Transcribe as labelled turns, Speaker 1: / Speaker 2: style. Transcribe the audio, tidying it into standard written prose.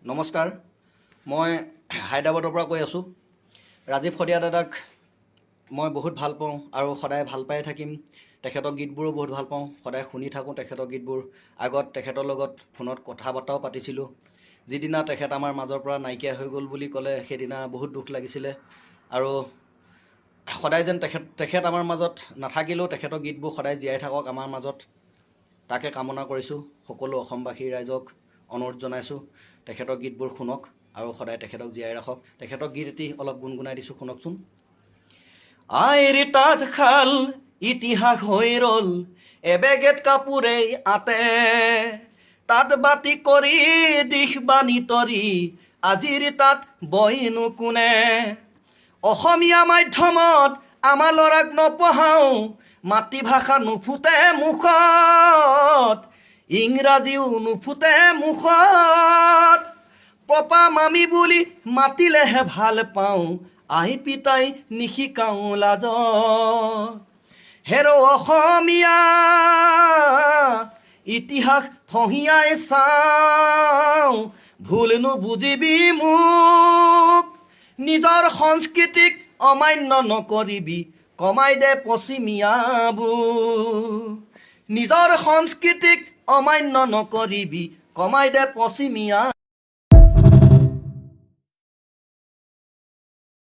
Speaker 1: নমস্কাৰ, মই হায়দৰাবাদৰ পৰা কৈ আছোঁ। ৰাজীৱ শদিয়া দাদাক মই বহুত ভাল পাওঁ আৰু সদায় ভাল পাই থাকিম। তেখেতৰ গীতবোৰো বহুত ভাল পাওঁ, সদায় শুনি থাকোঁ তেখেতৰ গীতবোৰ। আগত তেখেতৰ লগত ফোনত কথা বতৰাও পাতিছিলোঁ। যিদিনা তেখেত আমাৰ মাজৰ পৰা নাইকিয়া হৈ গ'ল বুলি ক'লে সেইদিনা বহুত দুখ লাগিছিলে। আৰু সদায় যেন তেখেত আমাৰ মাজত নাথাকিলেও তেখেতৰ গীতবোৰ সদায় জীয়াই থাকক আমাৰ মাজত, তাকে কামনা কৰিছোঁ। সকলো অসমবাসী ৰাইজক অনুৰোধ জনাইছোঁ, তেখেতৰ গীতবোৰ শুনক আৰু সদায় তেখেতক জীয়াই ৰাখক। তেখেতৰ গীত এটি অলপ গুণগুণাই দিছোঁ, শুনকচোন। আইৰ তাঁতশাল ইতিহাস হৈ ৰ'ল এবেগেট কাপোৰেই আতে, তাঁত বাতি কৰি দিশ বানি তৰি আজিৰ তাঁত বয়নো কোনে। অসমীয়া মাধ্যমত আমাৰ ল'ৰাক নপঢ়াওঁ, মাতৃভাষা নুফুটে মুখত, ইংৰাজীও নুফুটে মুখত। পপা মামী বুলি মাতিলেহে ভাল পাওঁ, আই পিতাই নিশিকাওঁ লাজত। হেৰ' অসমীয়া ইতিহাস ফঁহিয়াই চাওঁ, ভুল নুবুজিবি মোক। নিজৰ সংস্কৃতিক অমান্য নকৰিবি, কমাই দে পশ্চিমীয়াবোৰ। নিজৰ সংস্কৃতিক অমান্য নকৰিবি, কমাই দে পশ্চিমীয়া